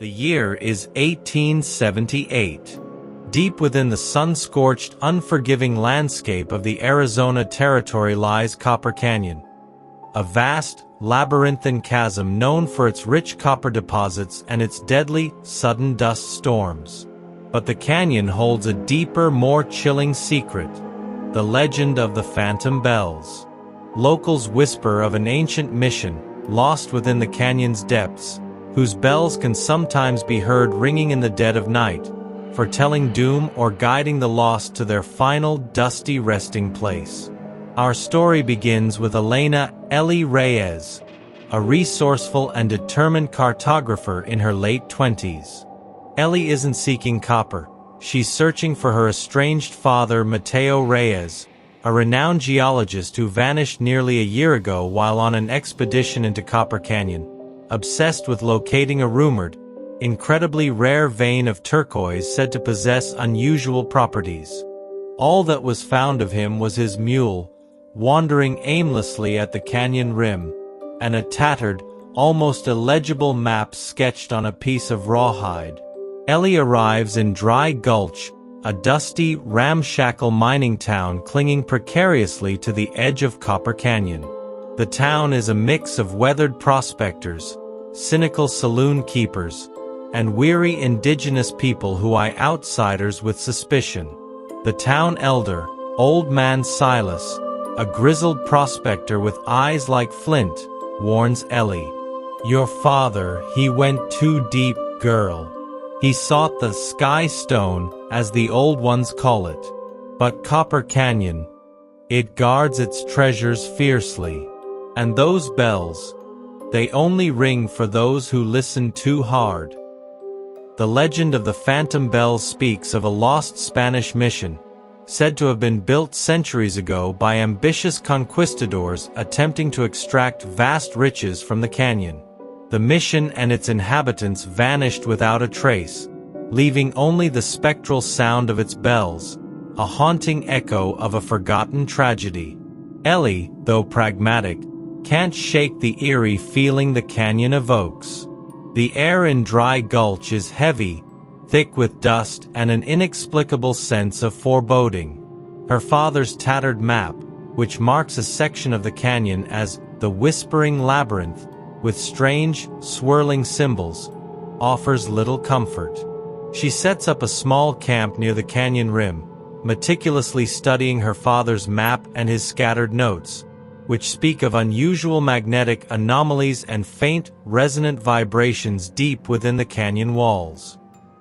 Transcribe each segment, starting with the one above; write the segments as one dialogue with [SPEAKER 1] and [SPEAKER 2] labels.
[SPEAKER 1] The year is 1878. Deep within the sun-scorched, unforgiving landscape of the Arizona Territory lies Copper Canyon, a vast, labyrinthine chasm known for its rich copper deposits and its deadly, sudden dust storms. But the canyon holds a deeper, more chilling secret: the legend of the Phantom Bells. Locals whisper of an ancient mission, lost within the canyon's depths, whose bells can sometimes be heard ringing in the dead of night, foretelling doom or guiding the lost to their final dusty resting place. Our story begins with Ellie Reyes, a resourceful and determined cartographer in her late 20s. Ellie isn't seeking copper. She's searching for her estranged father, Mateo Reyes, a renowned geologist who vanished nearly a year ago while on an expedition into Copper Canyon, obsessed with locating a rumored, incredibly rare vein of turquoise said to possess unusual properties. All that was found of him was his mule, wandering aimlessly at the canyon rim, and a tattered, almost illegible map sketched on a piece of rawhide. Ellie arrives in Dry Gulch, a dusty, ramshackle mining town clinging precariously to the edge of Copper Canyon. The town is a mix of weathered prospectors, cynical saloon keepers, and weary indigenous people who eye outsiders with suspicion. The town elder, Old Man Silas, a grizzled prospector with eyes like flint, warns Ellie. "Your father, he went too deep, girl. He sought the sky stone, as the old ones call it. But Copper Canyon, it guards its treasures fiercely. And those bells, they only ring for those who listen too hard." The legend of the Phantom Bells speaks of a lost Spanish mission, said to have been built centuries ago by ambitious conquistadors attempting to extract vast riches from the canyon. The mission and its inhabitants vanished without a trace, leaving only the spectral sound of its bells, a haunting echo of a forgotten tragedy. Ellie, though pragmatic, can't shake the eerie feeling the canyon evokes. The air in Dry Gulch is heavy, thick with dust and an inexplicable sense of foreboding. Her father's tattered map, which marks a section of the canyon as the Whispering Labyrinth, with strange, swirling symbols, offers little comfort. She sets up a small camp near the canyon rim, meticulously studying her father's map and his scattered notes, which speak of unusual magnetic anomalies and faint, resonant vibrations deep within the canyon walls.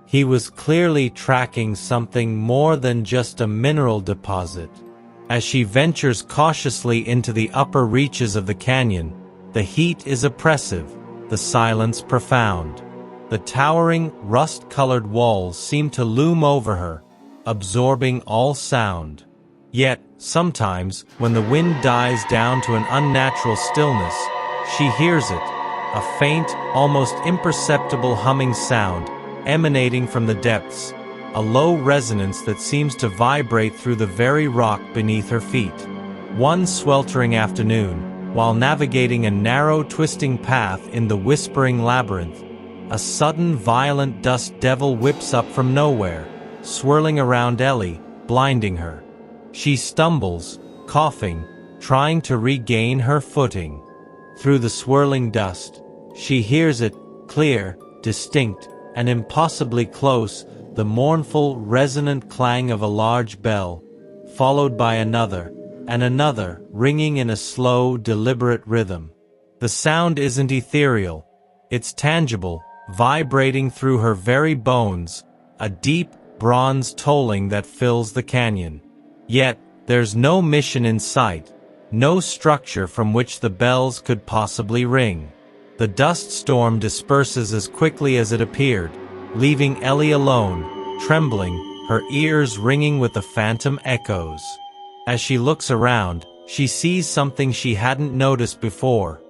[SPEAKER 1] He was clearly tracking something more than just a mineral deposit. As she ventures cautiously into the upper reaches of the canyon, the heat is oppressive, the silence profound. The towering, rust-colored walls seem to loom over her, absorbing all sound. Yet, sometimes, when the wind dies down to an unnatural stillness, she hears it, a faint, almost imperceptible humming sound, emanating from the depths, a low resonance that seems to vibrate through the very rock beneath her feet. One sweltering afternoon, while navigating a narrow, twisting path in the Whispering Labyrinth, a sudden, violent dust devil whips up from nowhere, swirling around Ellie, blinding her. She stumbles, coughing, trying to regain her footing. Through the swirling dust, she hears it, clear, distinct, and impossibly close, the mournful, resonant clang of a large bell, followed by another, and another, ringing in a slow, deliberate rhythm. The sound isn't ethereal, it's tangible, vibrating through her very bones, a deep, bronze tolling that fills the canyon. Yet, there's no mission in sight, no structure from which the bells could possibly ring. The dust storm disperses as quickly as it appeared, leaving Ellie alone, trembling, her ears ringing with the phantom echoes. As she looks around, she sees something she hadn't noticed before.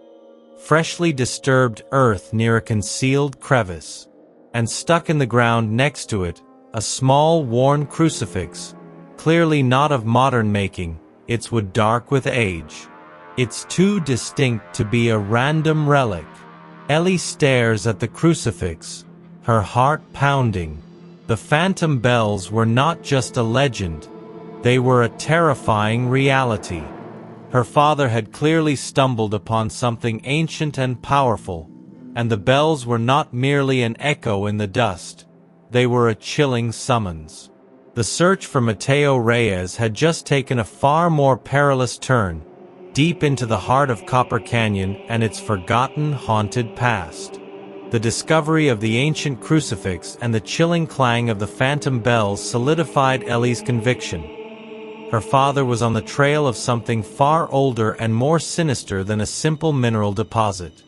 [SPEAKER 1] Freshly disturbed earth near a concealed crevice. And stuck in the ground next to it, a small worn crucifix, clearly not of modern making, its wood dark with age. It's too distinct to be a random relic. Ellie stares at the crucifix, her heart pounding. The phantom bells were not just a legend, they were a terrifying reality. Her father had clearly stumbled upon something ancient and powerful, and the bells were not merely an echo in the dust, they were a chilling summons. The search for Mateo Reyes had just taken a far more perilous turn, deep into the heart of Copper Canyon and its forgotten, haunted past. The discovery of the ancient crucifix and the chilling clang of the phantom bells solidified Ellie's conviction. Her father was on the trail of something far older and more sinister than a simple mineral deposit.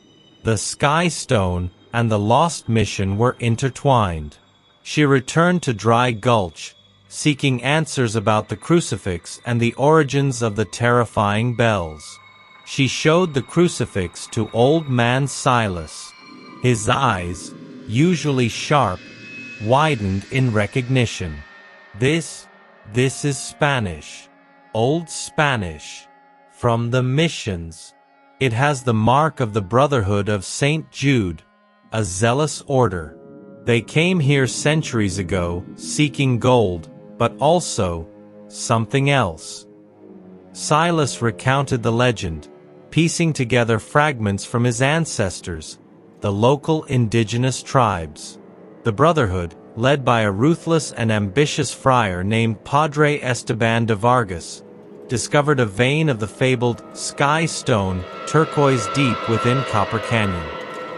[SPEAKER 1] The Sky Stone and the Lost Mission were intertwined. She returned to Dry Gulch, seeking answers about the crucifix and the origins of the terrifying bells. She showed the crucifix to Old Man Silas. His eyes, usually sharp, widened in recognition. This is Spanish. Old Spanish. From the missions. It has the mark of the Brotherhood of St. Jude, a zealous order. They came here centuries ago, seeking gold, but also something else. Silas recounted the legend, piecing together fragments from his ancestors, the local indigenous tribes. The Brotherhood, led by a ruthless and ambitious friar named Padre Esteban de Vargas, discovered a vein of the fabled Sky Stone, turquoise deep within Copper Canyon.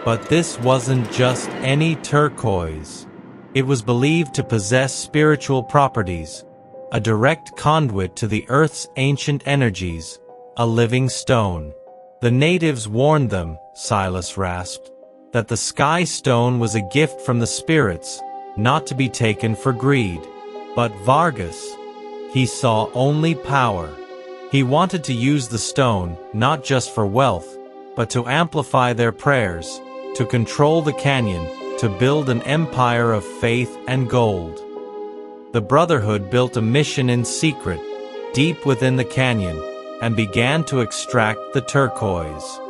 [SPEAKER 1] But this wasn't just any turquoise. It was believed to possess spiritual properties, a direct conduit to the Earth's ancient energies, a living stone. The natives warned them, Silas rasped, that the Sky Stone was a gift from the spirits, not to be taken for greed. But Vargas, he saw only power. He wanted to use the stone, not just for wealth, but to amplify their prayers, to control the canyon, to build an empire of faith and gold. The Brotherhood built a mission in secret, deep within the canyon, and began to extract the turquoise.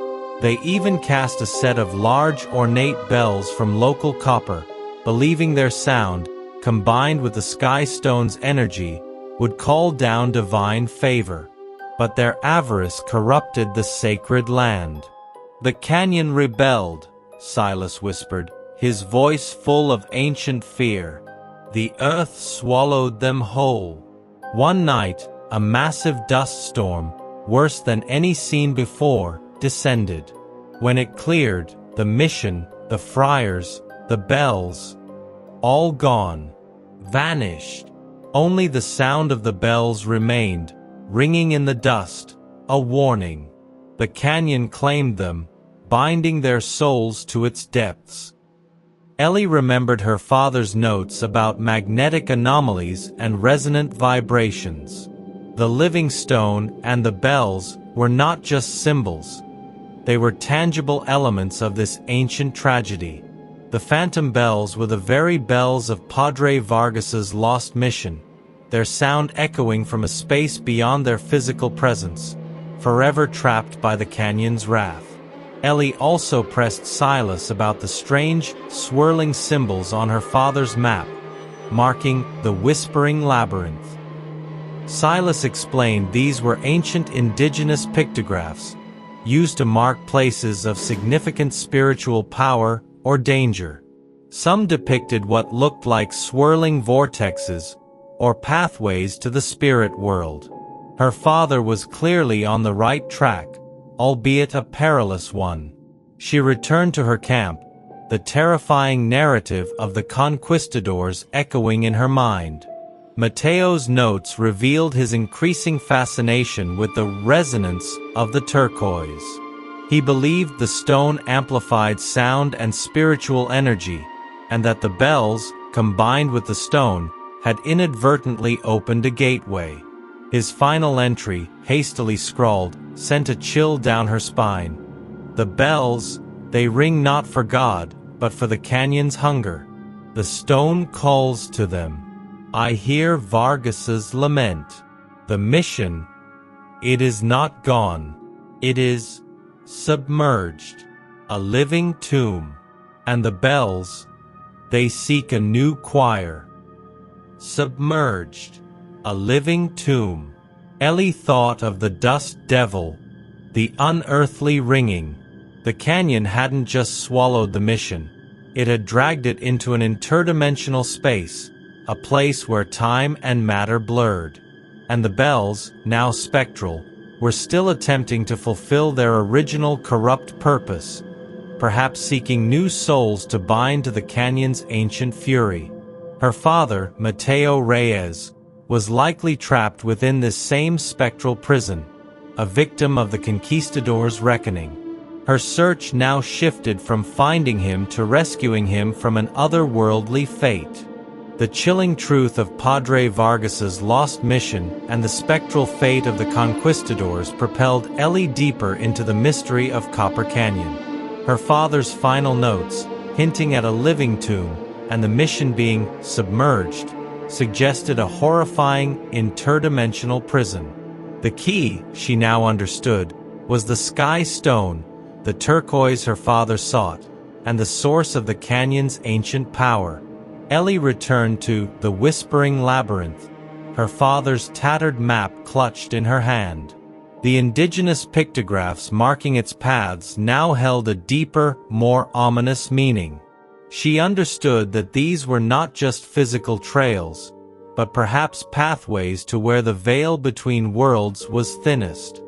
[SPEAKER 1] They even cast a set of large ornate bells from local copper, believing their sound, combined with the Sky Stone's energy, would call down divine favor. But their avarice corrupted the sacred land. The canyon rebelled, Silas whispered, his voice full of ancient fear. The earth swallowed them whole. One night, a massive dust storm, worse than any seen before, descended. When it cleared, the mission, the friars, the bells, all gone, vanished. Only the sound of the bells remained, ringing in the dust, a warning. The canyon claimed them, binding their souls to its depths. Ellie remembered her father's notes about magnetic anomalies and resonant vibrations. The living stone and the bells were not just symbols. They were tangible elements of this ancient tragedy. The phantom bells were the very bells of Padre Vargas's lost mission, their sound echoing from a space beyond their physical presence, forever trapped by the canyon's wrath. Ellie also pressed Silas about the strange, swirling symbols on her father's map, marking the Whispering Labyrinth. Silas explained these were ancient indigenous pictographs, used to mark places of significant spiritual power or danger. Some depicted what looked like swirling vortexes or pathways to the spirit world. Her father was clearly on the right track, albeit a perilous one. She returned to her camp, the terrifying narrative of the conquistadors echoing in her mind. Mateo's notes revealed his increasing fascination with the resonance of the turquoise. He believed the stone amplified sound and spiritual energy, and that the bells, combined with the stone, had inadvertently opened a gateway. His final entry, hastily scrawled, sent a chill down her spine. The bells, they ring not for God, but for the canyon's hunger. The stone calls to them. I hear Vargas's lament. The mission, it is not gone. It is submerged, a living tomb. And the bells, They seek a new choir. Submerged. A living tomb. Ellie thought of the dust devil, the unearthly ringing. The canyon hadn't just swallowed the mission. It had dragged it into an interdimensional space, a place where time and matter blurred. And the bells, now spectral, were still attempting to fulfill their original corrupt purpose, perhaps seeking new souls to bind to the canyon's ancient fury. Her father, Mateo Reyes, was likely trapped within this same spectral prison, a victim of the conquistadors' reckoning. Her search now shifted from finding him to rescuing him from an otherworldly fate. The chilling truth of Padre Vargas's lost mission and the spectral fate of the conquistadors propelled Ellie deeper into the mystery of Copper Canyon. Her father's final notes, hinting at a living tomb and the mission being submerged, suggested a horrifying interdimensional prison. The key, she now understood, was the sky stone, the turquoise her father sought, and the source of the canyon's ancient power. Ellie returned to the Whispering Labyrinth, her father's tattered map clutched in her hand. The indigenous pictographs marking its paths now held a deeper, more ominous meaning. She understood that these were not just physical trails, but perhaps pathways to where the veil between worlds was thinnest.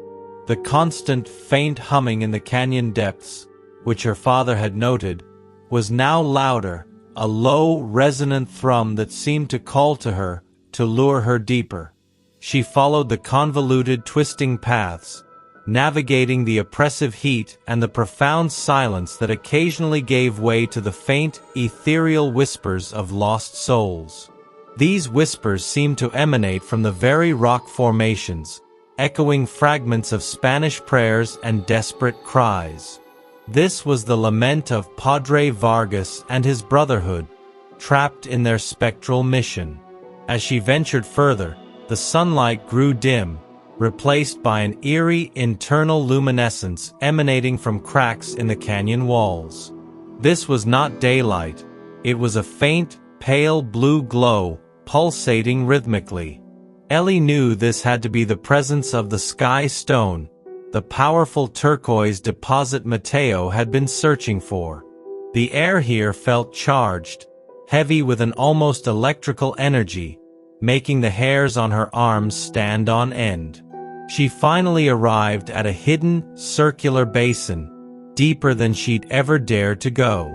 [SPEAKER 1] The constant, faint humming in the canyon depths, which her father had noted, was now louder, a low, resonant thrum that seemed to call to her, to lure her deeper. She followed the convoluted, twisting paths, navigating the oppressive heat and the profound silence that occasionally gave way to the faint, ethereal whispers of lost souls. These whispers seemed to emanate from the very rock formations, echoing fragments of Spanish prayers and desperate cries. This was the lament of Padre Vargas and his brotherhood, trapped in their spectral mission. As she ventured further, the sunlight grew dim, replaced by an eerie internal luminescence emanating from cracks in the canyon walls. This was not daylight, it was a faint, pale blue glow, pulsating rhythmically. Ellie knew this had to be the presence of the sky stone, the powerful turquoise deposit Mateo had been searching for. The air here felt charged, heavy with an almost electrical energy, making the hairs on her arms stand on end. She finally arrived at a hidden, circular basin, deeper than she'd ever dared to go.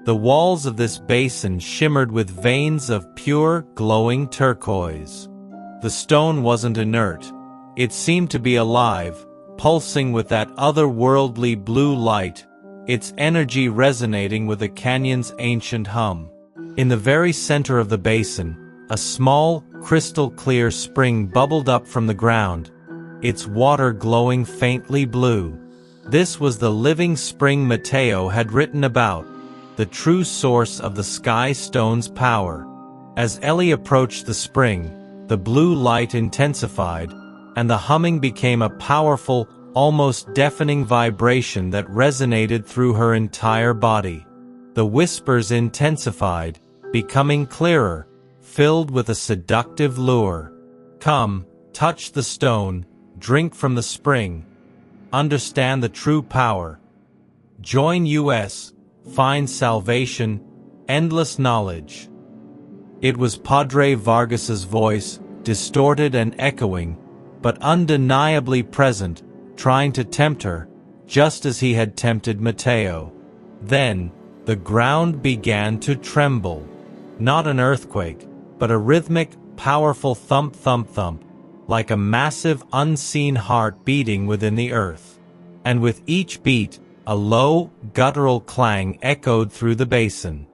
[SPEAKER 1] The walls of this basin shimmered with veins of pure, glowing turquoise. The stone wasn't inert. It seemed to be alive, pulsing with that otherworldly blue light, its energy resonating with the canyon's ancient hum. In the very center of the basin, a small, crystal-clear spring bubbled up from the ground, its water glowing faintly blue. This was the living spring Mateo had written about, the true source of the sky stone's power. As Ellie approached the spring, the blue light intensified, and the humming became a powerful, almost deafening vibration that resonated through her entire body. The whispers intensified, becoming clearer, filled with a seductive lure. Come, touch the stone, drink from the spring, understand the true power. Join us, find salvation, endless knowledge. It was Padre Vargas's voice, distorted and echoing, but undeniably present, trying to tempt her, just as he had tempted Mateo. Then, the ground began to tremble. Not an earthquake, but a rhythmic, powerful thump thump thump, like a massive unseen heart beating within the earth. And with each beat, a low, guttural clang echoed through the basin.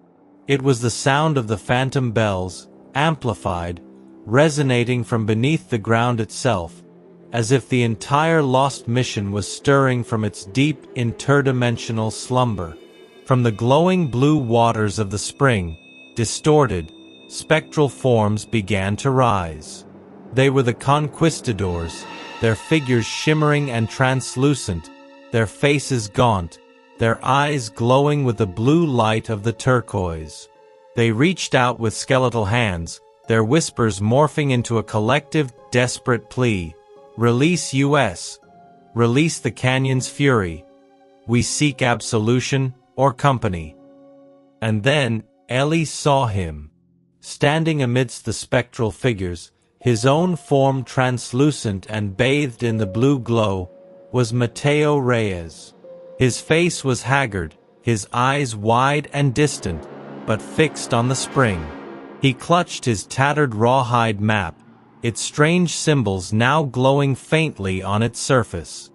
[SPEAKER 1] It was the sound of the phantom bells, amplified, resonating from beneath the ground itself, as if the entire lost mission was stirring from its deep interdimensional slumber. From the glowing blue waters of the spring, distorted, spectral forms began to rise. They were the conquistadors, their figures shimmering and translucent, their faces gaunt, their eyes glowing with the blue light of the turquoise. They reached out with skeletal hands, their whispers morphing into a collective, desperate plea. Release us. Release the canyon's fury. We seek absolution or company. And then, Ellie saw him. Standing amidst the spectral figures, his own form translucent and bathed in the blue glow, was Mateo Reyes. His face was haggard, his eyes wide and distant, but fixed on the spring. He clutched his tattered rawhide map, its strange symbols now glowing faintly on its surface.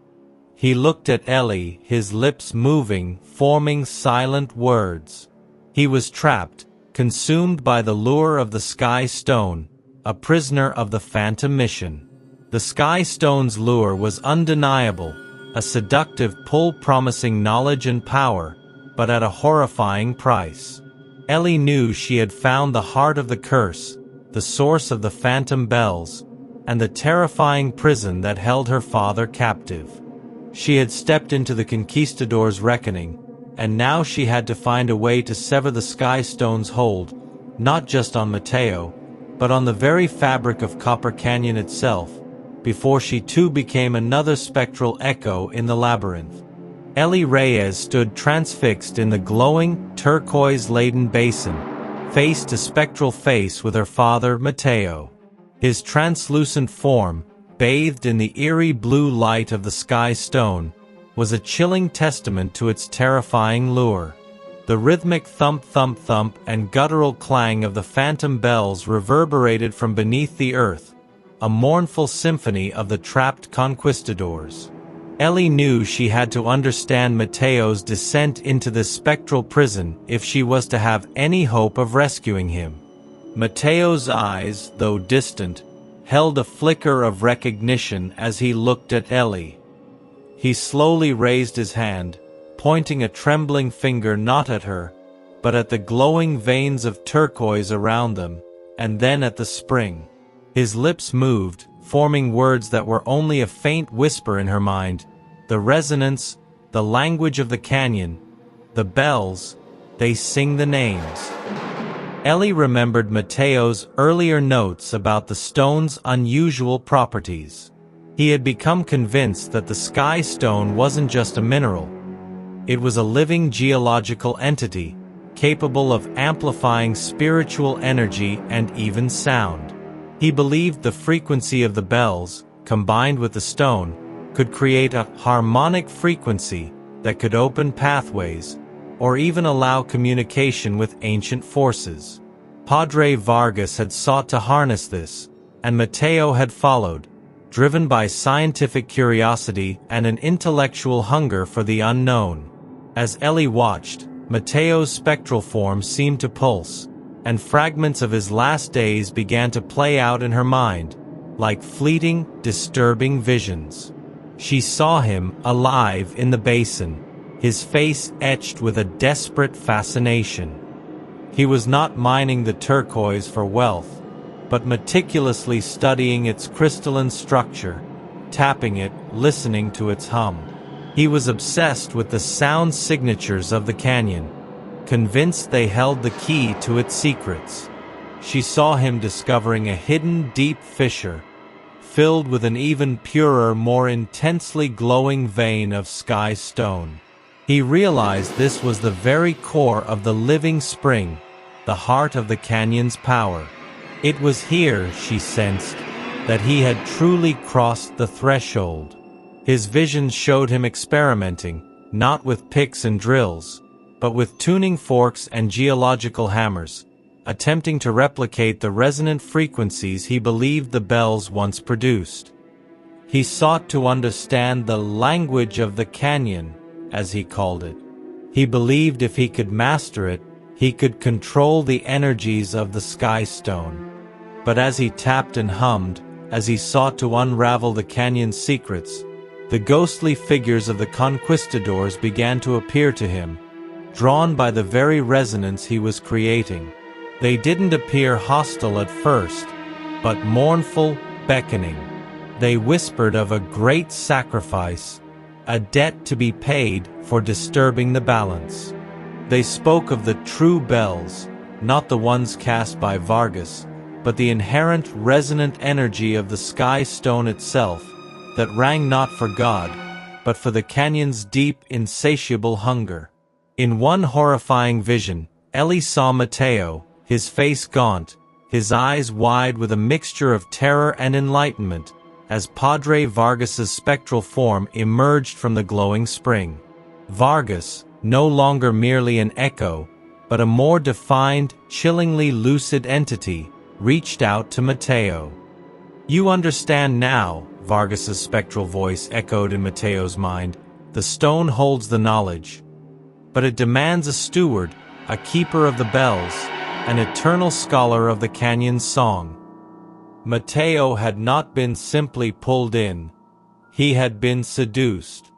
[SPEAKER 1] He looked at Ellie, his lips moving, forming silent words. He was trapped, consumed by the lure of the Sky Stone, a prisoner of the Phantom Mission. The Sky Stone's lure was undeniable, a seductive pull promising knowledge and power, but at a horrifying price. Ellie knew she had found the heart of the curse, the source of the phantom bells, and the terrifying prison that held her father captive. She had stepped into the conquistador's reckoning, and now she had to find a way to sever the Sky Stone's hold, not just on Mateo, but on the very fabric of Copper Canyon itself, before she too became another spectral echo in the labyrinth. Ellie Reyes stood transfixed in the glowing, turquoise-laden basin, face to spectral face with her father, Mateo. His translucent form, bathed in the eerie blue light of the Sky Stone, was a chilling testament to its terrifying lure. The rhythmic thump-thump-thump and guttural clang of the phantom bells reverberated from beneath the earth, a mournful symphony of the trapped conquistadors. Ellie knew she had to understand Mateo's descent into this spectral prison if she was to have any hope of rescuing him. Mateo's eyes, though distant, held a flicker of recognition as he looked at Ellie. He slowly raised his hand, pointing a trembling finger not at her, but at the glowing veins of turquoise around them, and then at the spring. His lips moved, forming words that were only a faint whisper in her mind. The resonance, the language of the canyon, the bells, they sing the names. Ellie remembered Mateo's earlier notes about the stone's unusual properties. He had become convinced that the Sky Stone wasn't just a mineral. It was a living geological entity, capable of amplifying spiritual energy and even sound. He believed the frequency of the bells, combined with the stone, could create a harmonic frequency that could open pathways, or even allow communication with ancient forces. Padre Vargas had sought to harness this, and Mateo had followed, driven by scientific curiosity and an intellectual hunger for the unknown. As Ellie watched, Mateo's spectral form seemed to pulse, and fragments of his last days began to play out in her mind, like fleeting, disturbing visions. She saw him, alive in the basin, his face etched with a desperate fascination. He was not mining the turquoise for wealth, but meticulously studying its crystalline structure, tapping it, listening to its hum. He was obsessed with the sound signatures of the canyon, convinced they held the key to its secrets. She saw him discovering a hidden deep fissure, filled with an even purer, more intensely glowing vein of sky stone. He realized this was the very core of the living spring, the heart of the canyon's power. It was here, she sensed, that he had truly crossed the threshold. His visions showed him experimenting, not with picks and drills, but with tuning forks and geological hammers, attempting to replicate the resonant frequencies he believed the bells once produced. He sought to understand the language of the canyon, as he called it. He believed if he could master it, he could control the energies of the sky stone. But as he tapped and hummed, as he sought to unravel the canyon's secrets, the ghostly figures of the conquistadors began to appear to him, drawn by the very resonance he was creating. They didn't appear hostile at first, but mournful, beckoning. They whispered of a great sacrifice, a debt to be paid for disturbing the balance. They spoke of the true bells, not the ones cast by Vargas, but the inherent resonant energy of the sky stone itself, that rang not for God, but for the canyon's deep, insatiable hunger. In one horrifying vision, Ellie saw Mateo, his face gaunt, his eyes wide with a mixture of terror and enlightenment, as Padre Vargas's spectral form emerged from the glowing spring. Vargas, no longer merely an echo, but a more defined, chillingly lucid entity, reached out to Mateo. "You understand now," Vargas's spectral voice echoed in Mateo's mind. "The stone holds the knowledge. But it demands a steward, a keeper of the bells, an eternal scholar of the canyon's song." Mateo had not been simply pulled in. He had been seduced.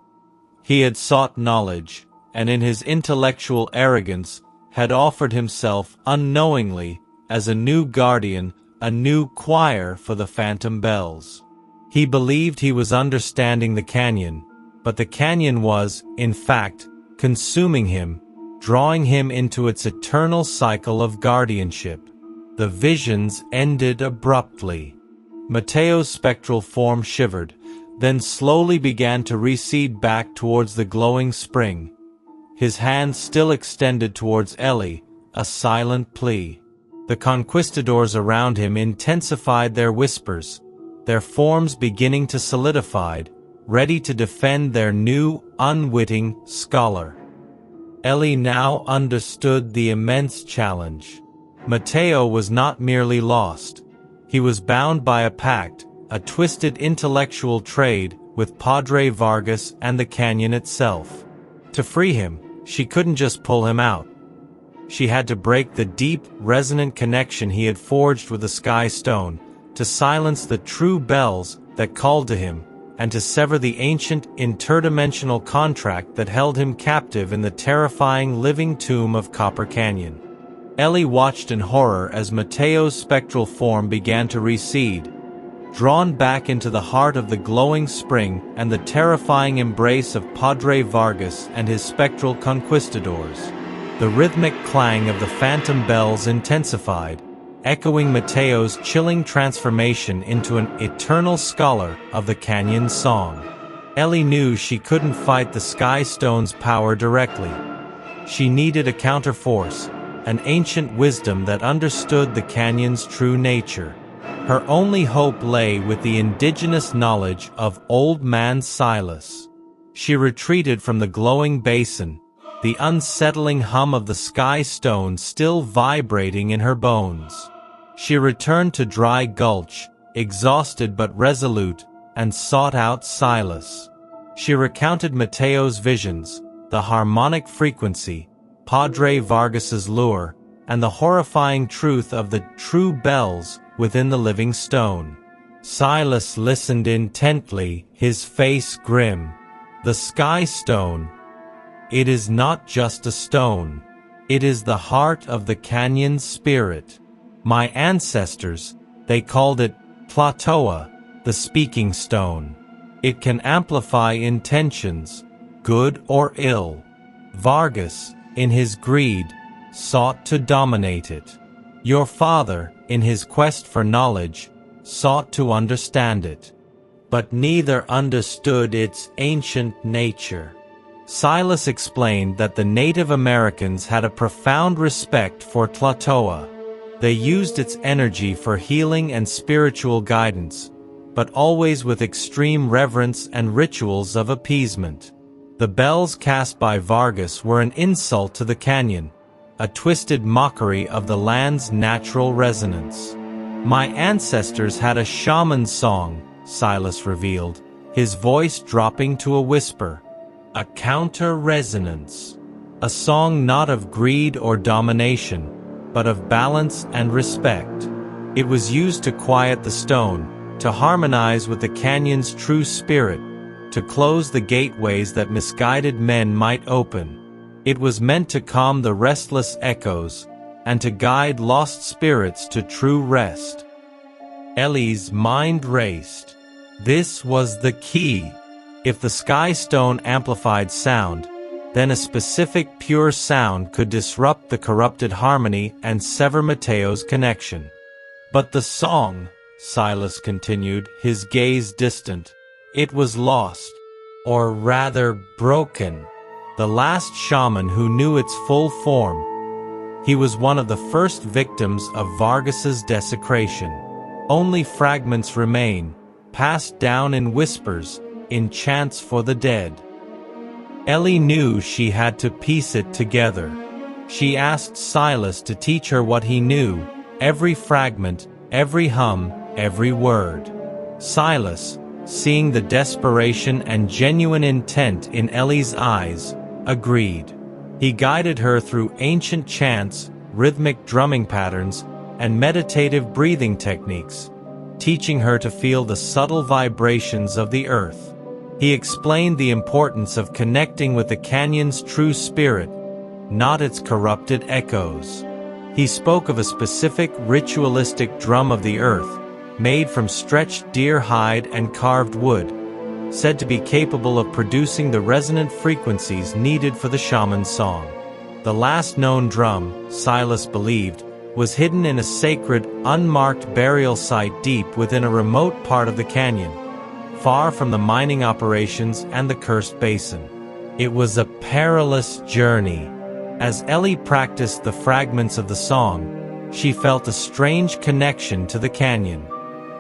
[SPEAKER 1] He had sought knowledge, and in his intellectual arrogance had offered himself unknowingly as a new guardian, a new choir for the phantom bells. He believed he was understanding the canyon, but the canyon was, in fact, consuming him, drawing him into its eternal cycle of guardianship. The visions ended abruptly. Mateo's spectral form shivered, then slowly began to recede back towards the glowing spring, his hand still extended towards Ellie, a silent plea. The conquistadors around him intensified their whispers, their forms beginning to solidify, ready to defend their new, unwitting scholar. Ellie now understood the immense challenge. Mateo was not merely lost. He was bound by a pact, a twisted intellectual trade with Padre Vargas and the canyon itself. To free him, she couldn't just pull him out. She had to break the deep, resonant connection he had forged with the sky stone, to silence the true bells that called to him, and to sever the ancient, interdimensional contract that held him captive in the terrifying living tomb of Copper Canyon. Ellie watched in horror as Mateo's spectral form began to recede, drawn back into the heart of the glowing spring and the terrifying embrace of Padre Vargas and his spectral conquistadors. The rhythmic clang of the phantom bells intensified, echoing Mateo's chilling transformation into an eternal scholar of the canyon's song. Ellie knew she couldn't fight the sky stone's power directly. She needed a counterforce, an ancient wisdom that understood the canyon's true nature. Her only hope lay with the indigenous knowledge of Old Man Silas. She retreated from the glowing basin, the unsettling hum of the sky stone still vibrating in her bones. She returned to Dry Gulch, exhausted but resolute, and sought out Silas. She recounted Mateo's visions, the harmonic frequency, Padre Vargas's lure, and the horrifying truth of the true bells within the living stone. Silas listened intently, his face grim. The sky stone. It is not just a stone. It is the heart of the canyon's spirit. My ancestors, they called it Platoa, the speaking stone. It can amplify intentions, good or ill. Vargas, in his greed, sought to dominate it. Your father, in his quest for knowledge, sought to understand it. But neither understood its ancient nature. Silas explained that the Native Americans had a profound respect for Tlatoa. They used its energy for healing and spiritual guidance, but always with extreme reverence and rituals of appeasement. The bells cast by Vargas were an insult to the canyon, a twisted mockery of the land's natural resonance. My ancestors had a shaman song, Silas revealed, his voice dropping to a whisper. A counter-resonance. A song not of greed or domination, but of balance and respect. It was used to quiet the stone, to harmonize with the canyon's true spirit, to close the gateways that misguided men might open. It was meant to calm the restless echoes, and to guide lost spirits to true rest. Ellie's mind raced. This was the key. If the sky stone amplified sound, then a specific pure sound could disrupt the corrupted harmony and sever Mateo's connection. But the song, Silas continued, his gaze distant, it was lost, or rather broken. The last shaman who knew its full form. He was one of the first victims of Vargas's desecration. Only fragments remain, passed down in whispers, in chants for the dead. Ellie knew she had to piece it together. She asked Silas to teach her what he knew, every fragment, every hum, every word. Silas, seeing the desperation and genuine intent in Ellie's eyes, agreed. He guided her through ancient chants, rhythmic drumming patterns, and meditative breathing techniques, teaching her to feel the subtle vibrations of the earth. He explained the importance of connecting with the canyon's true spirit, not its corrupted echoes. He spoke of a specific ritualistic drum of the earth, made from stretched deer hide and carved wood, said to be capable of producing the resonant frequencies needed for the shaman's song. The last known drum, Silas believed, was hidden in a sacred, unmarked burial site deep within a remote part of the canyon, far from the mining operations and the cursed basin. It was a perilous journey. As Ellie practiced the fragments of the song, she felt a strange connection to the canyon.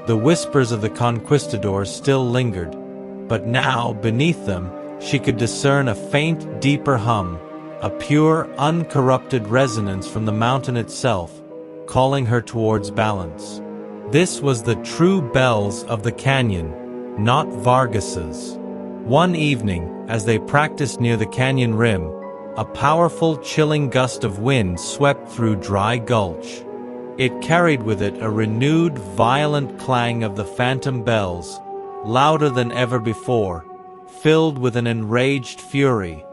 [SPEAKER 1] The whispers of the conquistadors still lingered, but now, beneath them, she could discern a faint, deeper hum, a pure, uncorrupted resonance from the mountain itself, calling her towards balance. This was the true bells of the canyon, not Vargas's. One evening, as they practiced near the canyon rim, a powerful, chilling gust of wind swept through Dry Gulch. It carried with it a renewed, violent clang of the phantom bells, louder than ever before, filled with an enraged fury.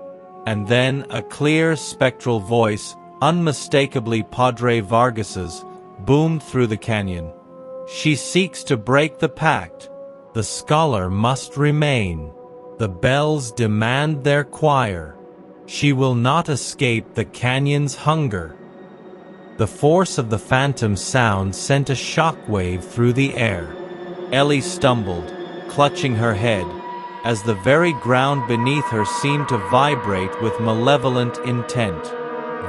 [SPEAKER 1] And then a clear, spectral voice, unmistakably Padre Vargas's, boomed through the canyon. She seeks to break the pact. The scholar must remain. The bells demand their choir. She will not escape the canyon's hunger. The force of the phantom sound sent a shockwave through the air. Ellie stumbled, clutching her head, as the very ground beneath her seemed to vibrate with malevolent intent.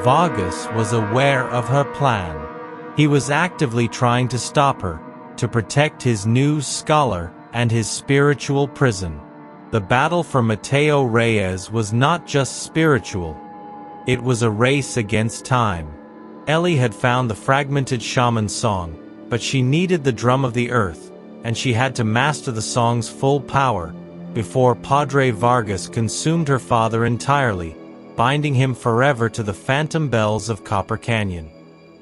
[SPEAKER 1] Vargas was aware of her plan. He was actively trying to stop her, to protect his new scholar and his spiritual prison. The battle for Mateo Reyes was not just spiritual. It was a race against time. Ellie had found the fragmented shaman song, but she needed the drum of the earth, and she had to master the song's full power before Padre Vargas consumed her father entirely, binding him forever to the phantom bells of Copper Canyon.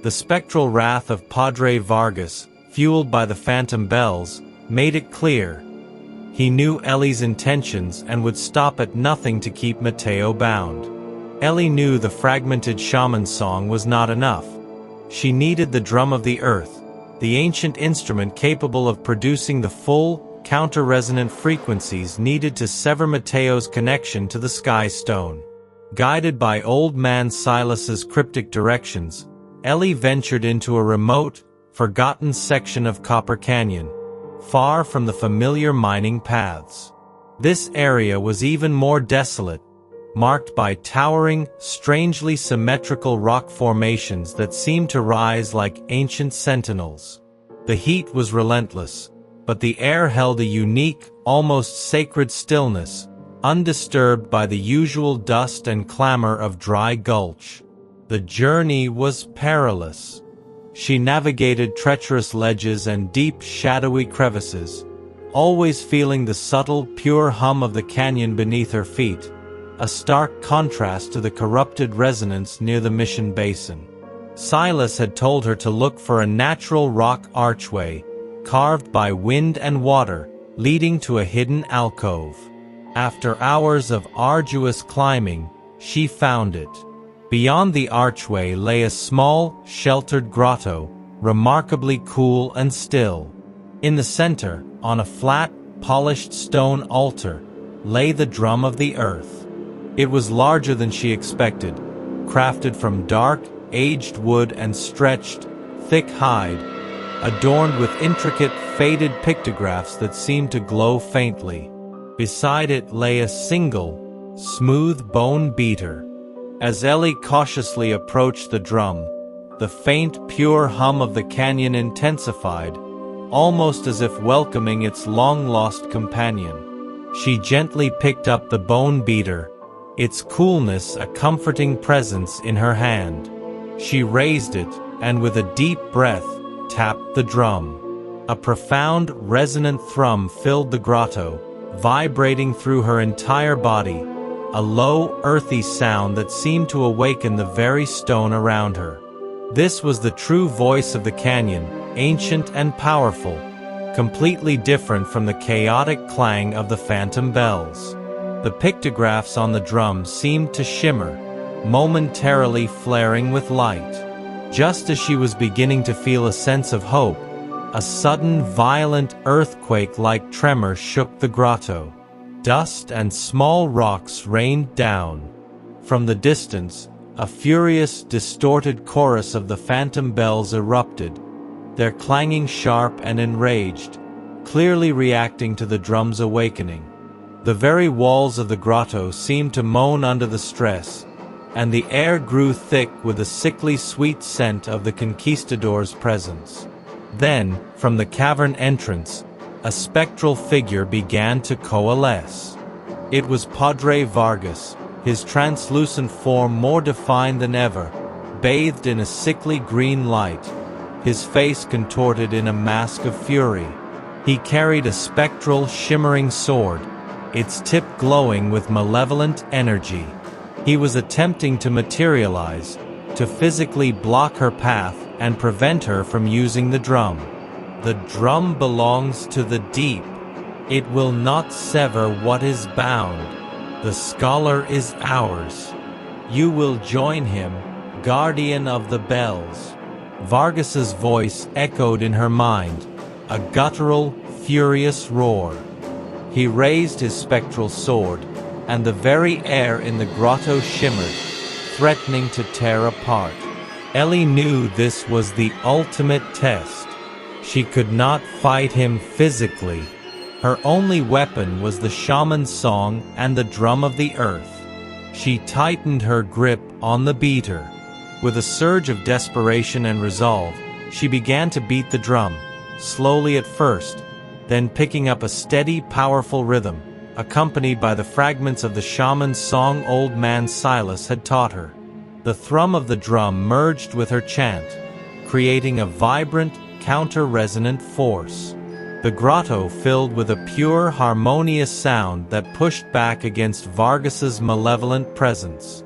[SPEAKER 1] The spectral wrath of Padre Vargas, fueled by the phantom bells, made it clear. He knew Ellie's intentions and would stop at nothing to keep Mateo bound. Ellie knew the fragmented shaman song was not enough. She needed the drum of the earth, the ancient instrument capable of producing the full, counter-resonant frequencies needed to sever Mateo's connection to the sky stone. Guided by old man Silas's cryptic directions, Ellie ventured into a remote, forgotten section of Copper Canyon, far from the familiar mining paths. This area was even more desolate, marked by towering, strangely symmetrical rock formations that seemed to rise like ancient sentinels. The heat was relentless, but the air held a unique, almost sacred stillness, undisturbed by the usual dust and clamor of Dry Gulch. The journey was perilous. She navigated treacherous ledges and deep, shadowy crevices, always feeling the subtle, pure hum of the canyon beneath her feet, a stark contrast to the corrupted resonance near the Mission Basin. Silas had told her to look for a natural rock archway, carved by wind and water, leading to a hidden alcove. After hours of arduous climbing, she found it. Beyond the archway lay a small, sheltered grotto, remarkably cool and still. In the center, on a flat, polished stone altar, lay the drum of the earth. It was larger than she expected, crafted from dark, aged wood and stretched, thick hide, adorned with intricate, faded pictographs that seemed to glow faintly. Beside it lay a single, smooth bone beater. As Ellie cautiously approached the drum, the faint, pure hum of the canyon intensified, almost as if welcoming its long-lost companion. She gently picked up the bone beater, its coolness a comforting presence in her hand. She raised it, and with a deep breath, tapped the drum. A profound, resonant thrum filled the grotto, vibrating through her entire body, a low, earthy sound that seemed to awaken the very stone around her. This was the true voice of the canyon, ancient and powerful, completely different from the chaotic clang of the phantom bells. The pictographs on the drum seemed to shimmer, momentarily flaring with light. Just as she was beginning to feel a sense of hope, a sudden, violent earthquake-like tremor shook the grotto. Dust and small rocks rained down. From the distance, a furious, distorted chorus of the phantom bells erupted, their clanging sharp and enraged, clearly reacting to the drum's awakening. The very walls of the grotto seemed to moan under the stress, and the air grew thick with the sickly sweet scent of the conquistador's presence. Then, from the cavern entrance, a spectral figure began to coalesce. It was Padre Vargas, his translucent form more defined than ever, bathed in a sickly green light, his face contorted in a mask of fury. He carried a spectral, shimmering sword, its tip glowing with malevolent energy. He was attempting to materialize, to physically block her path and prevent her from using the drum. The drum belongs to the deep. It will not sever what is bound. The scholar is ours. You will join him, guardian of the bells. Vargas's voice echoed in her mind, a guttural, furious roar. He raised his spectral sword, and the very air in the grotto shimmered, threatening to tear apart. Ellie knew this was the ultimate test. She could not fight him physically. Her only weapon was the shaman's song and the drum of the earth. She tightened her grip on the beater. With a surge of desperation and resolve, she began to beat the drum, slowly at first, then picking up a steady, powerful rhythm, accompanied by the fragments of the shaman's song old man Silas had taught her. The thrum of the drum merged with her chant, creating a vibrant, counter-resonant force. The grotto filled with a pure, harmonious sound that pushed back against Vargas's malevolent presence.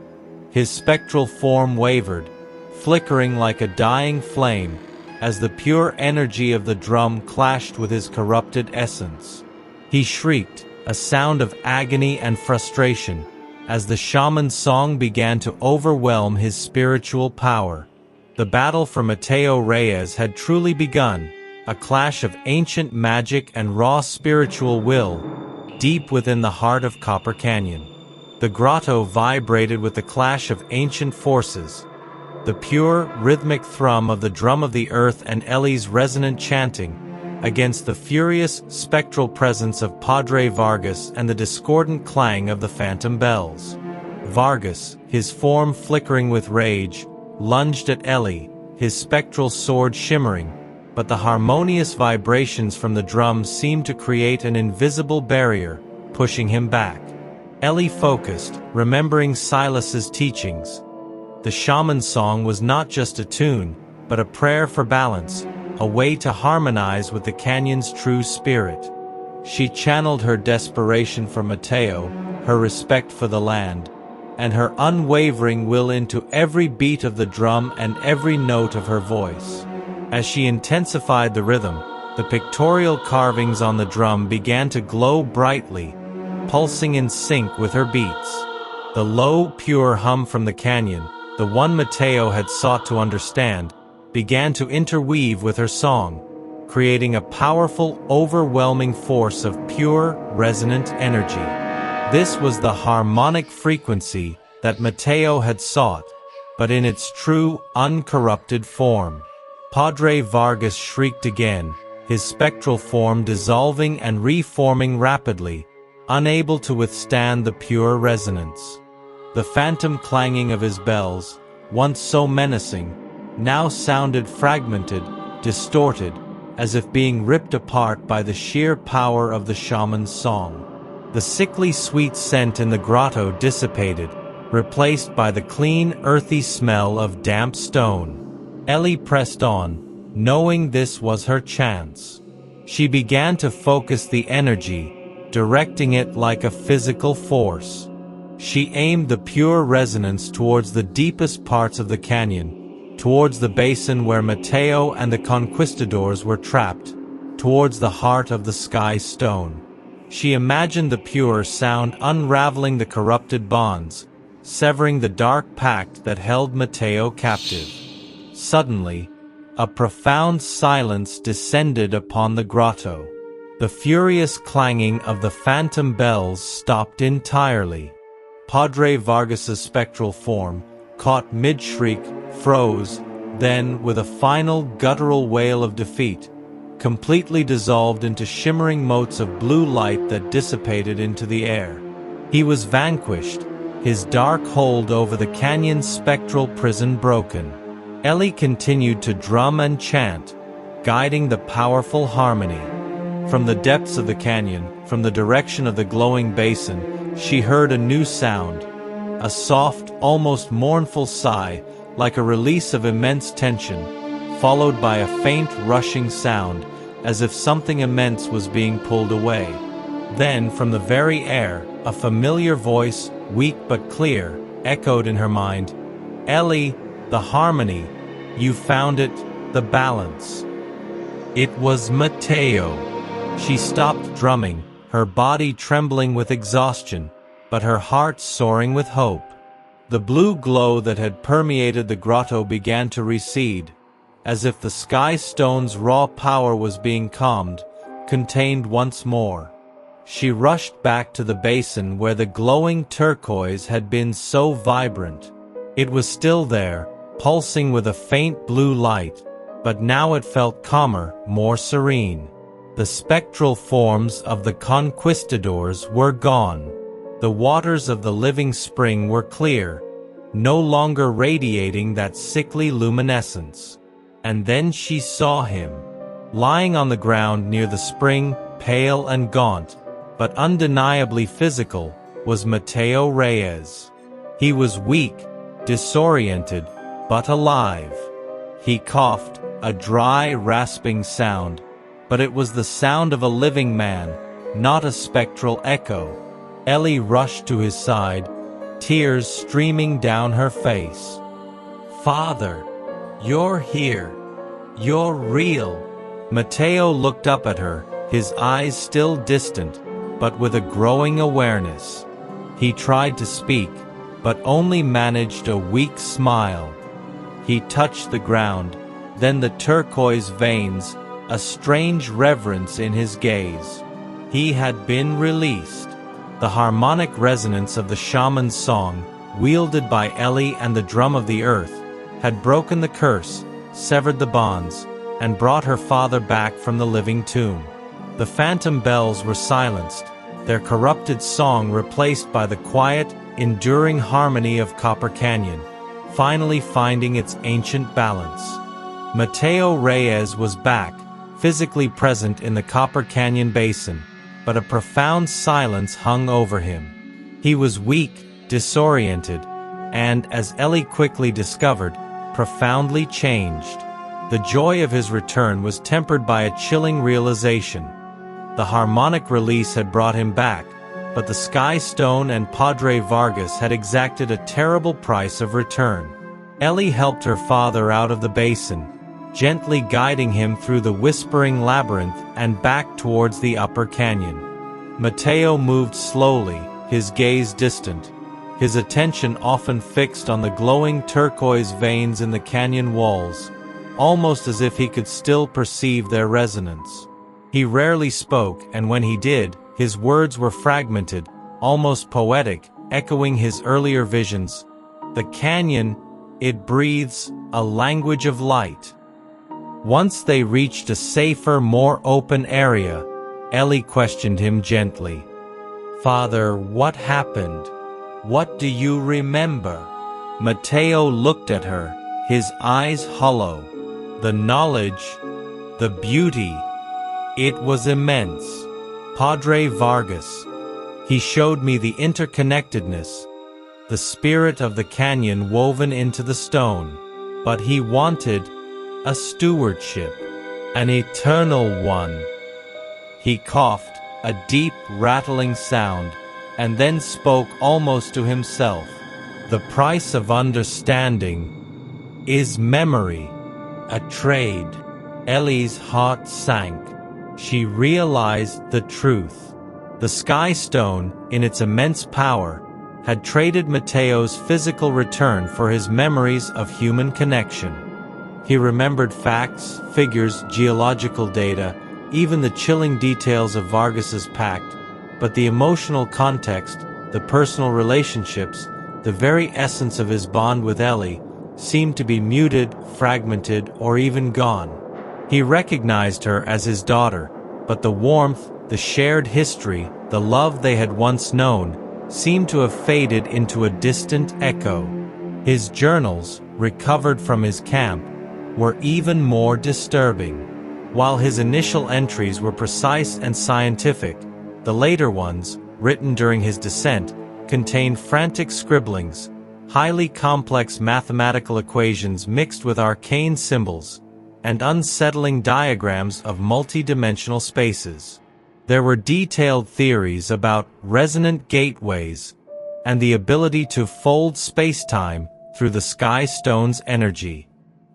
[SPEAKER 1] His spectral form wavered, flickering like a dying flame, as the pure energy of the drum clashed with his corrupted essence. He shrieked, a sound of agony and frustration, as the shaman's song began to overwhelm his spiritual power. The battle for Mateo Reyes had truly begun, a clash of ancient magic and raw spiritual will, deep within the heart of Copper Canyon. The grotto vibrated with the clash of ancient forces, the pure, rhythmic thrum of the drum of the earth and Ellie's resonant chanting, against the furious, spectral presence of Padre Vargas and the discordant clang of the phantom bells. Vargas, his form flickering with rage, lunged at Ellie, his spectral sword shimmering, but the harmonious vibrations from the drum seemed to create an invisible barrier, pushing him back. Ellie focused, remembering Silas's teachings. The shaman's song was not just a tune, but a prayer for balance, a way to harmonize with the canyon's true spirit. She channeled her desperation for Mateo, her respect for the land, and her unwavering will into every beat of the drum and every note of her voice. As she intensified the rhythm, the pictorial carvings on the drum began to glow brightly, pulsing in sync with her beats. The low, pure hum from the canyon, the one Mateo had sought to understand, began to interweave with her song, creating a powerful, overwhelming force of pure, resonant energy. This was the harmonic frequency that Mateo had sought, but in its true, uncorrupted form. Padre Vargas shrieked again, his spectral form dissolving and reforming rapidly, unable to withstand the pure resonance. The phantom clanging of his bells, once so menacing, now sounded fragmented, distorted, as if being ripped apart by the sheer power of the shaman's song. The sickly sweet scent in the grotto dissipated, replaced by the clean, earthy smell of damp stone. Ellie pressed on, knowing this was her chance. She began to focus the energy, directing it like a physical force. She aimed the pure resonance towards the deepest parts of the canyon, towards the basin where Mateo and the conquistadors were trapped, towards the heart of the sky stone. She imagined the pure sound unraveling the corrupted bonds, severing the dark pact that held Mateo captive. Suddenly, a profound silence descended upon the grotto. The furious clanging of the phantom bells stopped entirely. Padre Vargas's spectral form, caught mid-shriek, froze, then, with a final guttural wail of defeat, completely dissolved into shimmering motes of blue light that dissipated into the air. He was vanquished, his dark hold over the canyon's spectral prison broken. Ellie continued to drum and chant, guiding the powerful harmony. From the depths of the canyon, from the direction of the glowing basin, she heard a new sound, a soft, almost mournful sigh, like a release of immense tension, followed by a faint rushing sound, as if something immense was being pulled away. Then, from the very air, a familiar voice, weak but clear, echoed in her mind, "Ellie, the harmony, you found it, the balance." It was Mateo. She stopped drumming, her body trembling with exhaustion, but her heart soaring with hope. The blue glow that had permeated the grotto began to recede, as if the sky stone's raw power was being calmed, contained once more. She rushed back to the basin where the glowing turquoise had been so vibrant. It was still there, pulsing with a faint blue light, but now it felt calmer, more serene. The spectral forms of the conquistadors were gone. The waters of the living spring were clear, no longer radiating that sickly luminescence. And then she saw him. Lying on the ground near the spring, pale and gaunt, but undeniably physical, was Mateo Reyes. He was weak, disoriented, but alive. He coughed, a dry, rasping sound, but it was the sound of a living man, not a spectral echo. Ellie rushed to his side, tears streaming down her face. "Father, you're here. You're real." Mateo looked up at her, his eyes still distant, but with a growing awareness. He tried to speak, but only managed a weak smile. He touched the ground, then the turquoise veins, a strange reverence in his gaze. He had been released. The harmonic resonance of the shaman's song, wielded by Ellie and the drum of the earth, had broken the curse, severed the bonds, and brought her father back from the living tomb. The phantom bells were silenced, their corrupted song replaced by the quiet, enduring harmony of Copper Canyon, finally finding its ancient balance. Mateo Reyes was back, physically present in the Copper Canyon basin, but a profound silence hung over him. He was weak, disoriented, and, as Ellie quickly discovered, profoundly changed. The joy of his return was tempered by a chilling realization. The harmonic release had brought him back, but the Sky Stone and Padre Vargas had exacted a terrible price of return. Ellie helped her father out of the basin, gently guiding him through the whispering labyrinth and back towards the upper canyon. Mateo moved slowly, his gaze distant, his attention often fixed on the glowing turquoise veins in the canyon walls, almost as if he could still perceive their resonance. He rarely spoke, and when he did, his words were fragmented, almost poetic, echoing his earlier visions. The canyon, it breathes a language of light. Once they reached a safer, more open area, Ellie questioned him gently. "Father, what happened? What do you remember?" Mateo looked at her, his eyes hollow. The knowledge, the beauty, it was immense. Padre Vargas. He showed me the interconnectedness, the spirit of the canyon woven into the stone. But he wanted a stewardship, an eternal one. He coughed, a deep rattling sound, and then spoke almost to himself. "The price of understanding is memory, a trade." Ellie's heart sank. She realized the truth. The Sky Stone, in its immense power, had traded Mateo's physical return for his memories of human connection. He remembered facts, figures, geological data, even the chilling details of Vargas's pact, but the emotional context, the personal relationships, the very essence of his bond with Ellie, seemed to be muted, fragmented, or even gone. He recognized her as his daughter, but the warmth, the shared history, the love they had once known, seemed to have faded into a distant echo. His journals, recovered from his camp, were even more disturbing. While his initial entries were precise and scientific, the later ones, written during his descent, contained frantic scribblings, highly complex mathematical equations mixed with arcane symbols, and unsettling diagrams of multi-dimensional spaces. There were detailed theories about resonant gateways and the ability to fold space-time through the Sky Stone's energy.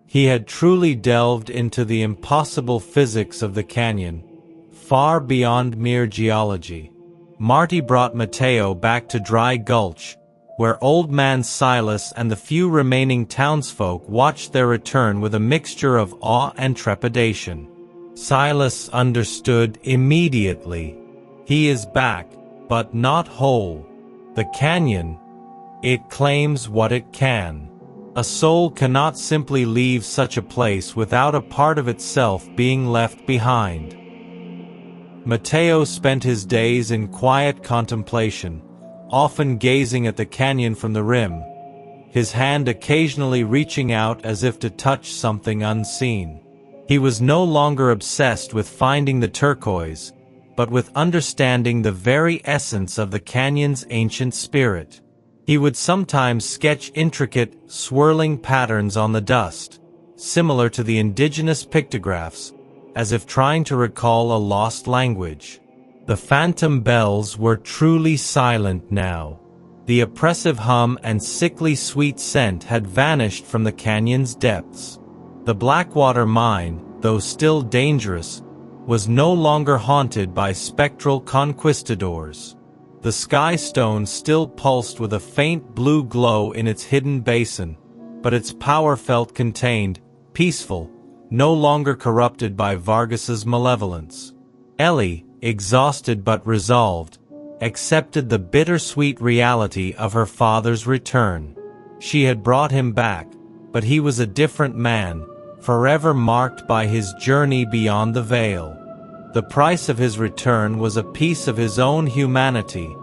[SPEAKER 1] He had truly delved into the impossible physics of the canyon, far beyond mere geology. Marty brought Mateo back to Dry Gulch, where Old Man Silas and the few remaining townsfolk watched their return with a mixture of awe and trepidation. Silas understood immediately. He is back, but not whole. The canyon, it claims what it can. A soul cannot simply leave such a place without a part of itself being left behind. Mateo spent his days in quiet contemplation, often gazing at the canyon from the rim, his hand occasionally reaching out as if to touch something unseen. He was no longer obsessed with finding the turquoise, but with understanding the very essence of the canyon's ancient spirit. He would sometimes sketch intricate, swirling patterns on the dust, similar to the indigenous pictographs, as if trying to recall a lost language. The phantom bells were truly silent now. The oppressive hum and sickly sweet scent had vanished from the canyon's depths. The Blackwater mine, though still dangerous, was no longer haunted by spectral conquistadors. The Sky Stone still pulsed with a faint blue glow in its hidden basin, but its power felt contained, peaceful, no longer corrupted by Vargas's malevolence. Ellie, exhausted but resolved, accepted the bittersweet reality of her father's return. She had brought him back, but he was a different man, forever marked by his journey beyond the veil. The price of his return was a piece of his own humanity,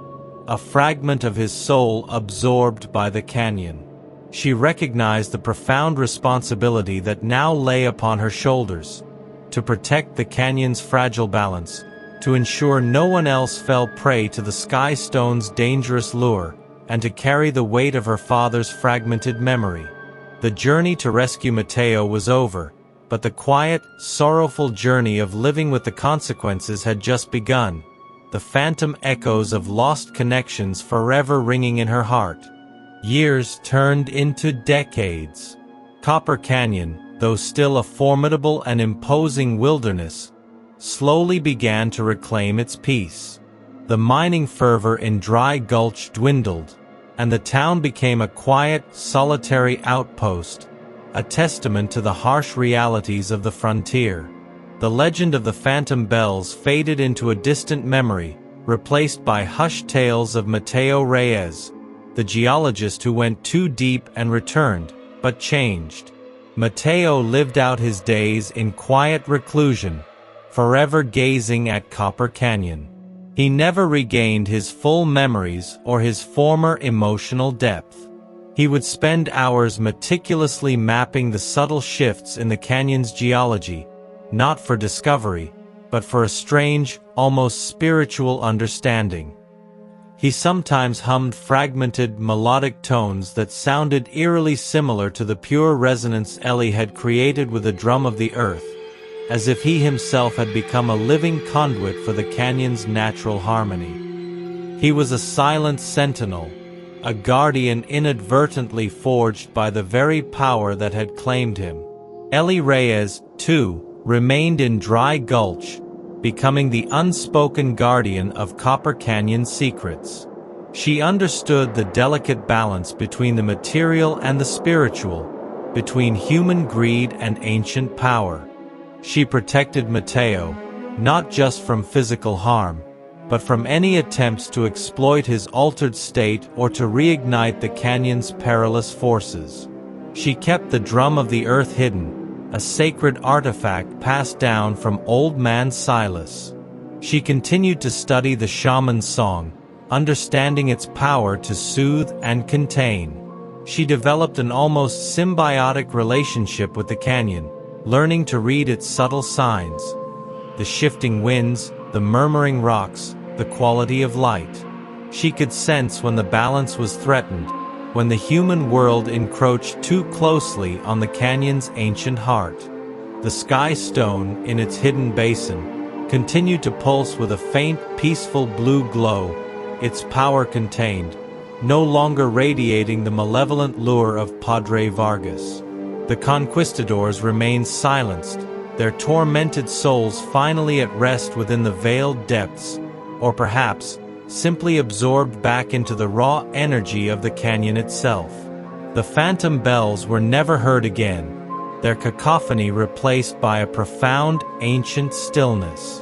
[SPEAKER 1] a fragment of his soul absorbed by the canyon. She recognized the profound responsibility that now lay upon her shoulders, to protect the canyon's fragile balance, to ensure no one else fell prey to the Sky Stone's dangerous lure, and to carry the weight of her father's fragmented memory. The journey to rescue Mateo was over, but the quiet, sorrowful journey of living with the consequences had just begun, the phantom echoes of lost connections forever ringing in her heart. Years turned into decades. Copper Canyon, though still a formidable and imposing wilderness, slowly began to reclaim its peace. The mining fervor in Dry Gulch dwindled, and the town became a quiet, solitary outpost, a testament to the harsh realities of the frontier. The legend of the phantom bells faded into a distant memory, replaced by hushed tales of Mateo Reyes, the geologist who went too deep and returned, but changed. Mateo lived out his days in quiet reclusion, forever gazing at Copper Canyon. He never regained his full memories or his former emotional depth. He would spend hours meticulously mapping the subtle shifts in the canyon's geology, not for discovery, but for a strange, almost spiritual understanding. He sometimes hummed fragmented, melodic tones that sounded eerily similar to the pure resonance Ellie had created with the drum of the earth, as if he himself had become a living conduit for the canyon's natural harmony. He was a silent sentinel, a guardian inadvertently forged by the very power that had claimed him. Ellie Reyes, too, remained in Dry Gulch, becoming the unspoken guardian of Copper Canyon's secrets. She understood the delicate balance between the material and the spiritual, between human greed and ancient power. She protected Mateo, not just from physical harm, but from any attempts to exploit his altered state or to reignite the canyon's perilous forces. She kept the drum of the earth hidden, a sacred artifact passed down from Old Man Silas. She continued to study the shaman's song, understanding its power to soothe and contain. She developed an almost symbiotic relationship with the canyon, learning to read its subtle signs: the shifting winds, the murmuring rocks, the quality of light. She could sense when the balance was threatened, when the human world encroached too closely on the canyon's ancient heart. The sky stone, in its hidden basin, continued to pulse with a faint, peaceful blue glow, its power contained, no longer radiating the malevolent lure of Padre Vargas. The conquistadors remained silenced, their tormented souls finally at rest within the veiled depths, or perhaps, simply absorbed back into the raw energy of the canyon itself. The phantom bells were never heard again, their cacophony replaced by a profound, ancient stillness.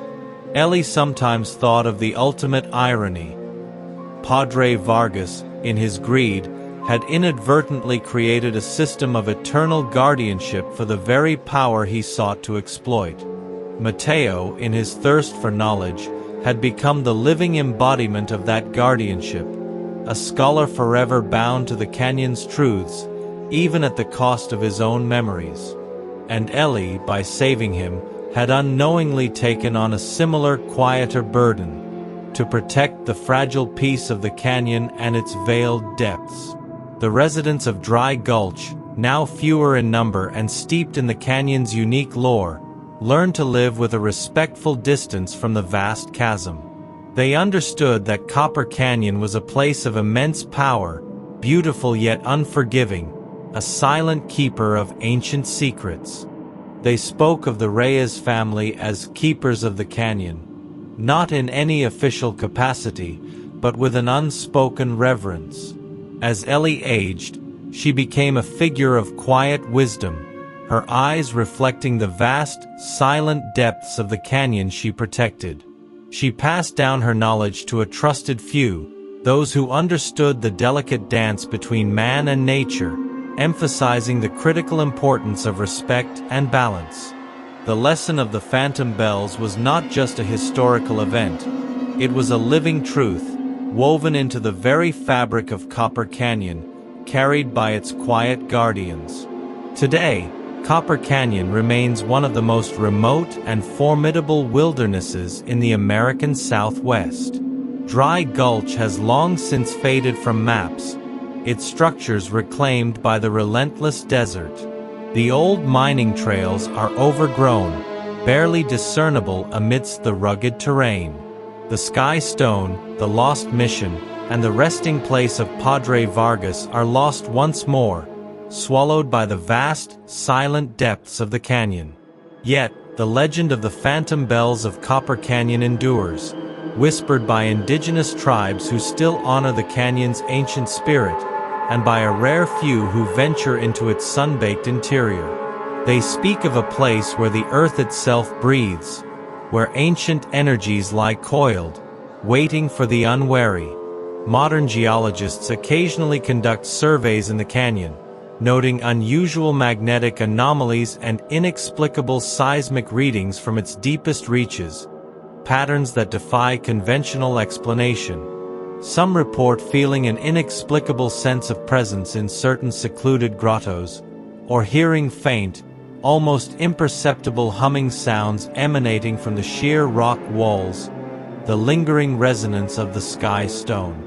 [SPEAKER 1] Ellie sometimes thought of the ultimate irony. Padre Vargas, in his greed, had inadvertently created a system of eternal guardianship for the very power he sought to exploit. Mateo, in his thirst for knowledge, had become the living embodiment of that guardianship, a scholar forever bound to the canyon's truths, even at the cost of his own memories. And Ellie, by saving him, had unknowingly taken on a similar, quieter burden, to protect the fragile peace of the canyon and its veiled depths. The residents of Dry Gulch, now fewer in number and steeped in the canyon's unique lore, learned to live with a respectful distance from the vast chasm. They understood that Copper Canyon was a place of immense power, beautiful yet unforgiving, a silent keeper of ancient secrets. They spoke of the Reyes family as keepers of the canyon, not in any official capacity, but with an unspoken reverence. As Ellie aged, she became a figure of quiet wisdom, her eyes reflecting the vast, silent depths of the canyon she protected. She passed down her knowledge to a trusted few, those who understood the delicate dance between man and nature, emphasizing the critical importance of respect and balance. The lesson of the phantom bells was not just a historical event. It was a living truth, woven into the very fabric of Copper Canyon, carried by its quiet guardians. Today, Copper Canyon remains one of the most remote and formidable wildernesses in the American Southwest. Dry Gulch has long since faded from maps, its structures reclaimed by the relentless desert. The old mining trails are overgrown, barely discernible amidst the rugged terrain. The Sky Stone, the lost mission, and the resting place of Padre Vargas are lost once more, swallowed by the vast, silent depths of the canyon. Yet, the legend of the phantom bells of Copper Canyon endures, whispered by indigenous tribes who still honor the canyon's ancient spirit, and by a rare few who venture into its sun-baked interior. They speak of a place where the earth itself breathes, where ancient energies lie coiled, waiting for the unwary. Modern geologists occasionally conduct surveys in the canyon, noting unusual magnetic anomalies and inexplicable seismic readings from its deepest reaches, patterns that defy conventional explanation. Some report feeling an inexplicable sense of presence in certain secluded grottos, or hearing faint, almost imperceptible humming sounds emanating from the sheer rock walls, the lingering resonance of the sky stone.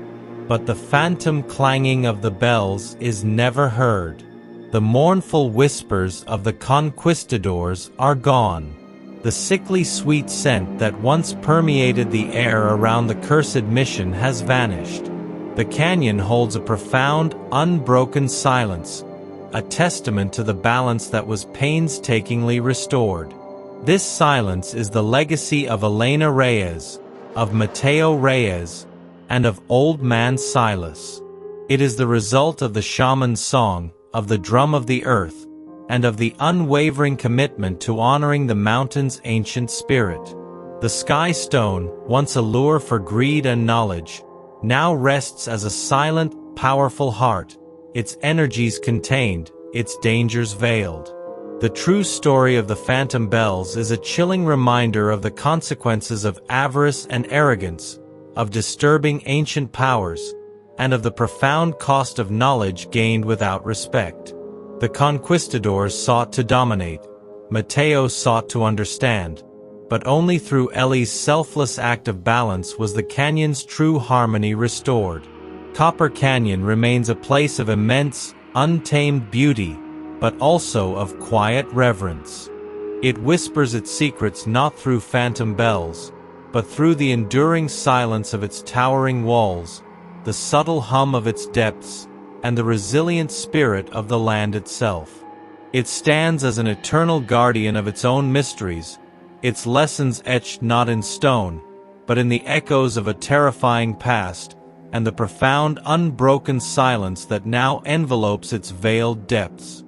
[SPEAKER 1] But the phantom clanging of the bells is never heard. The mournful whispers of the conquistadors are gone. The sickly sweet scent that once permeated the air around the cursed mission has vanished. The canyon holds a profound, unbroken silence, a testament to the balance that was painstakingly restored. This silence is the legacy of Elena Reyes, of Mateo Reyes, and of Old Man Silas. It is the result of the shaman's song, of the drum of the earth, and of the unwavering commitment to honoring the mountain's ancient spirit. The sky stone, once a lure for greed and knowledge, now rests as a silent, powerful heart, its energies contained, its dangers veiled. The true story of the phantom bells is a chilling reminder of the consequences of avarice and arrogance, of disturbing ancient powers, and of the profound cost of knowledge gained without respect. The conquistadors sought to dominate, Mateo sought to understand, but only through Ellie's selfless act of balance was the canyon's true harmony restored. Copper Canyon remains a place of immense, untamed beauty, but also of quiet reverence. It whispers its secrets not through phantom bells, but through the enduring silence of its towering walls, the subtle hum of its depths, and the resilient spirit of the land itself. It stands as an eternal guardian of its own mysteries, its lessons etched not in stone, but in the echoes of a terrifying past, and the profound unbroken silence that now envelopes its veiled depths.